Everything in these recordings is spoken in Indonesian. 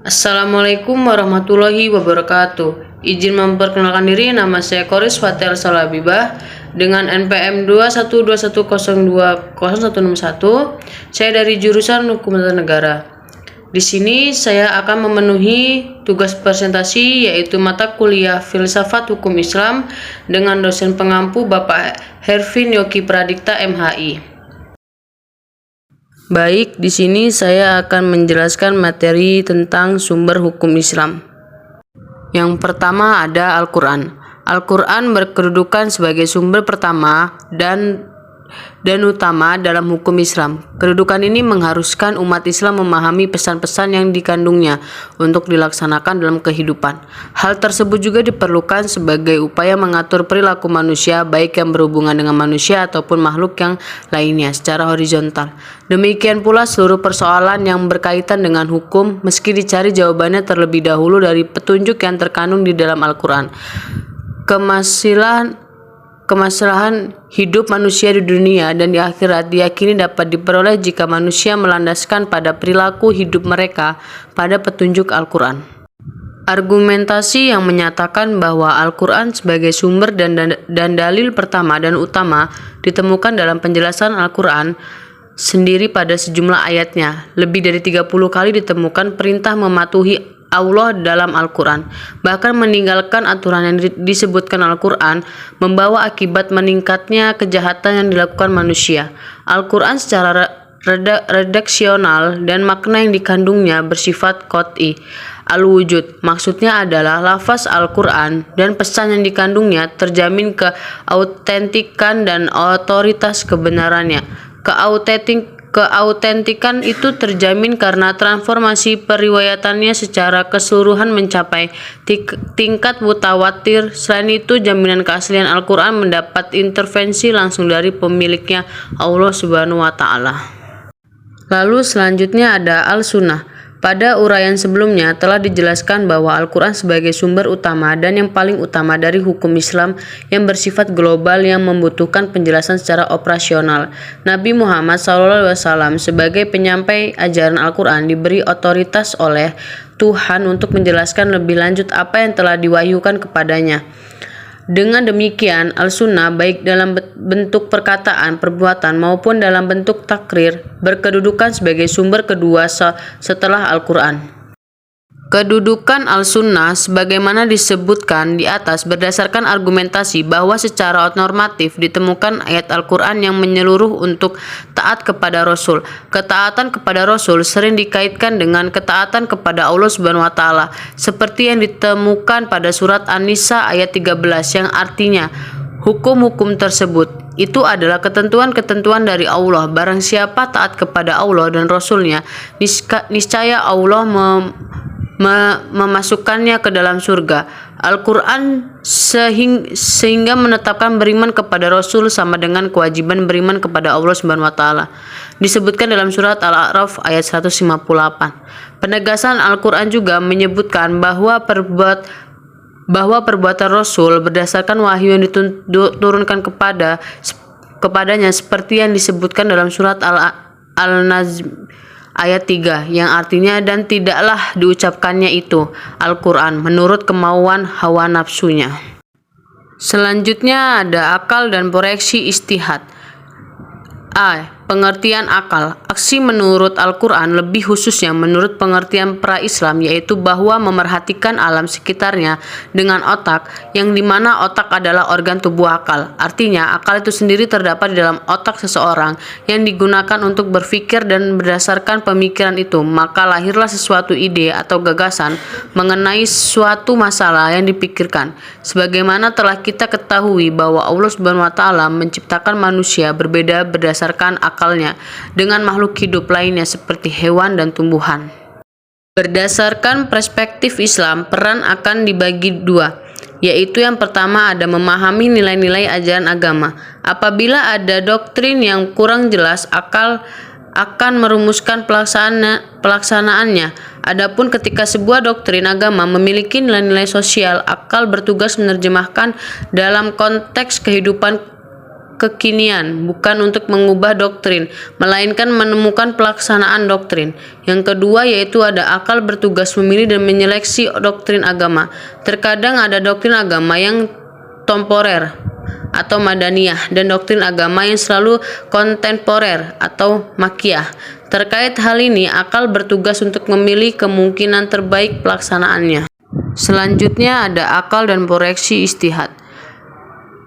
Assalamualaikum warahmatullahi wabarakatuh. Izin memperkenalkan diri, nama saya Koris Fatel Salabibah dengan NPM 212102061. Saya dari jurusan Hukum Tata Negara. Di sini saya akan memenuhi tugas presentasi yaitu mata kuliah Filsafat Hukum Islam dengan dosen pengampu Bapak Hervin Yogi Pradikta MHI. Baik, di sini saya akan menjelaskan materi tentang sumber hukum Islam. Yang pertama ada Al-Quran. Al-Quran berkedudukan sebagai sumber pertama dan utama dalam hukum Islam. Kedudukan ini mengharuskan umat Islam memahami pesan-pesan yang dikandungnya untuk dilaksanakan dalam kehidupan. Hal tersebut juga diperlukan sebagai upaya mengatur perilaku manusia, baik yang berhubungan dengan manusia ataupun makhluk yang lainnya secara horizontal. Demikian pula seluruh persoalan yang berkaitan dengan hukum, meski dicari jawabannya terlebih dahulu dari petunjuk yang terkandung di dalam Al-Quran. Kemaslahan hidup manusia di dunia dan di akhirat diyakini dapat diperoleh jika manusia melandaskan pada perilaku hidup mereka pada petunjuk Al-Quran. Argumentasi yang menyatakan bahwa Al-Quran sebagai sumber dan dalil pertama dan utama ditemukan dalam penjelasan Al-Quran sendiri pada sejumlah ayatnya. Lebih dari 30 kali ditemukan perintah mematuhi Allah dalam Al-Quran. Bahkan meninggalkan aturan yang disebutkan Al-Quran membawa akibat meningkatnya kejahatan yang dilakukan manusia. Al-Quran secara redaksional dan makna yang dikandungnya bersifat qot'i al-wujud. Maksudnya adalah lafaz Al-Quran dan pesan yang dikandungnya terjamin keautentikan dan otoritas kebenarannya. Keautentikan itu terjamin karena transformasi periwayatannya secara keseluruhan mencapai tingkat mutawatir. Selain itu, jaminan keaslian Al-Quran mendapat intervensi langsung dari pemiliknya, Allah Subhanahu wa Ta'ala. Lalu selanjutnya ada Al-Sunnah. Pada uraian sebelumnya telah dijelaskan bahwa Al-Quran sebagai sumber utama dan yang paling utama dari hukum Islam yang bersifat global yang membutuhkan penjelasan secara operasional. Nabi Muhammad SAW sebagai penyampai ajaran Al-Quran diberi otoritas oleh Tuhan untuk menjelaskan lebih lanjut apa yang telah diwahyukan kepadanya. Dengan demikian, Al-Sunnah baik dalam bentuk perkataan, perbuatan maupun dalam bentuk takrir berkedudukan sebagai sumber kedua setelah Al-Quran. Kedudukan Al-Sunnah sebagaimana disebutkan di atas berdasarkan argumentasi bahwa secara normatif ditemukan ayat Al-Quran yang menyeluruh untuk taat kepada Rasul. Ketaatan kepada Rasul sering dikaitkan dengan ketaatan kepada Allah Subhanahu wa Ta'ala, seperti yang ditemukan pada surat An-Nisa ayat 13 yang artinya hukum-hukum tersebut itu adalah ketentuan-ketentuan dari Allah. Barang siapa taat kepada Allah dan Rasulnya, niscaya Allah memasukkannya ke dalam surga. Al-Quran sehingga menetapkan beriman kepada Rasul sama dengan kewajiban beriman kepada Allah Subhanahu wa Ta'ala. Disebutkan dalam surat Al-A'raf ayat 158. Penegasan Al-Quran juga menyebutkan bahwa perbuatan Rasul berdasarkan wahyu yang diturunkan kepadanya seperti yang disebutkan dalam surat Al-Najm ayat 3 yang artinya dan tidaklah diucapkannya itu Al-Quran menurut kemauan hawa nafsunya. Selanjutnya ada akal dan proyeksi istihad. Pengertian akal. Aksi menurut Al-Quran, lebih khususnya menurut pengertian pra-Islam, yaitu bahwa memerhatikan alam sekitarnya dengan otak, yang dimana otak adalah organ tubuh akal. Artinya, akal itu sendiri terdapat di dalam otak seseorang yang digunakan untuk berpikir, dan berdasarkan pemikiran itu, maka lahirlah sesuatu ide atau gagasan mengenai suatu masalah yang dipikirkan. Sebagaimana telah kita ketahui bahwa Allah Subhanahu wa Ta'ala menciptakan manusia berbeda berdasarkan akalnya dengan makhluk hidup lainnya seperti hewan dan tumbuhan. Berdasarkan perspektif Islam, peran akan dibagi dua, yaitu yang pertama ada memahami nilai-nilai ajaran agama. Apabila ada doktrin yang kurang jelas, akal akan merumuskan pelaksanaannya. Adapun ketika sebuah doktrin agama memiliki nilai-nilai sosial, akal bertugas menerjemahkan dalam konteks kehidupan kekinian, bukan untuk mengubah doktrin, melainkan menemukan pelaksanaan doktrin. Yang kedua yaitu ada akal bertugas memilih dan menyeleksi doktrin agama. Terkadang ada doktrin agama yang temporer atau madaniyah dan doktrin agama yang selalu kontemporer atau makiyah. Terkait hal ini, akal bertugas untuk memilih kemungkinan terbaik pelaksanaannya. Selanjutnya ada akal dan proyeksi ijtihad.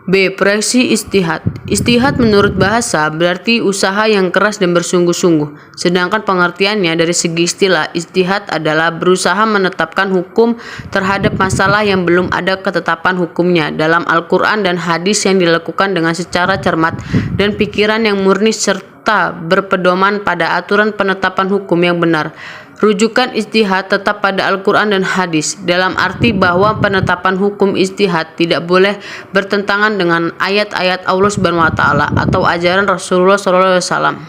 B. Proyeksi ijtihad. Ijtihad menurut bahasa berarti usaha yang keras dan bersungguh-sungguh. Sedangkan pengertiannya dari segi istilah, ijtihad adalah berusaha menetapkan hukum terhadap masalah yang belum ada ketetapan hukumnya dalam Al-Quran dan hadis yang dilakukan dengan secara cermat dan pikiran yang murni serta berpedoman pada aturan penetapan hukum yang benar. Rujukan ijtihad tetap pada Al-Quran dan hadis, dalam arti bahwa penetapan hukum ijtihad tidak boleh bertentangan dengan ayat-ayat Allah Subhanahu wa Ta'ala atau ajaran Rasulullah SAW.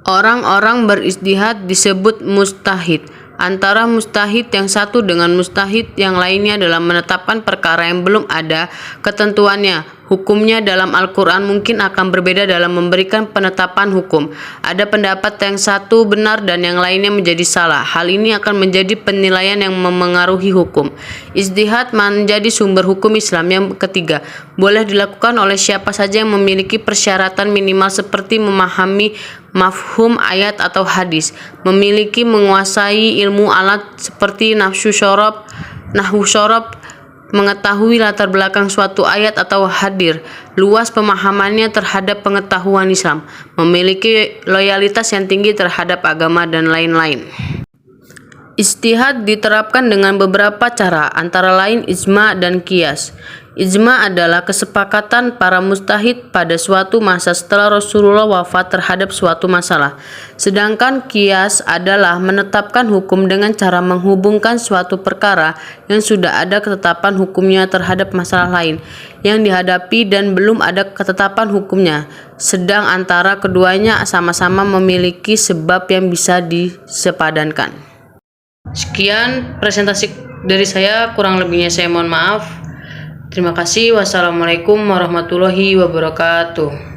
Orang-orang berijtihad disebut mujtahid. Antara mujtahid yang satu dengan mujtahid yang lainnya dalam menetapkan perkara yang belum ada ketentuannya. Hukumnya dalam Al-Quran mungkin akan berbeda dalam memberikan penetapan hukum. Ada pendapat yang satu benar dan yang lainnya menjadi salah. Hal ini akan menjadi penilaian yang memengaruhi hukum. Ijtihad menjadi sumber hukum Islam. Yang ketiga, boleh dilakukan oleh siapa saja yang memiliki persyaratan minimal seperti memahami mafhum ayat atau hadis, memiliki menguasai ilmu alat seperti nahwu syarab, mengetahui latar belakang suatu ayat atau hadir, luas pemahamannya terhadap pengetahuan Islam, memiliki loyalitas yang tinggi terhadap agama, dan lain-lain. Ijtihad diterapkan dengan beberapa cara, antara lain ijma dan qiyas. Ijma adalah kesepakatan para mujtahid pada suatu masa setelah Rasulullah wafat terhadap suatu masalah. Sedangkan qiyas adalah menetapkan hukum dengan cara menghubungkan suatu perkara yang sudah ada ketetapan hukumnya terhadap masalah lain yang dihadapi dan belum ada ketetapan hukumnya, sedang antara keduanya sama-sama memiliki sebab yang bisa disepadankan. Sekian presentasi dari saya, kurang lebihnya saya mohon maaf. Terima kasih. Wassalamualaikum warahmatullahi wabarakatuh.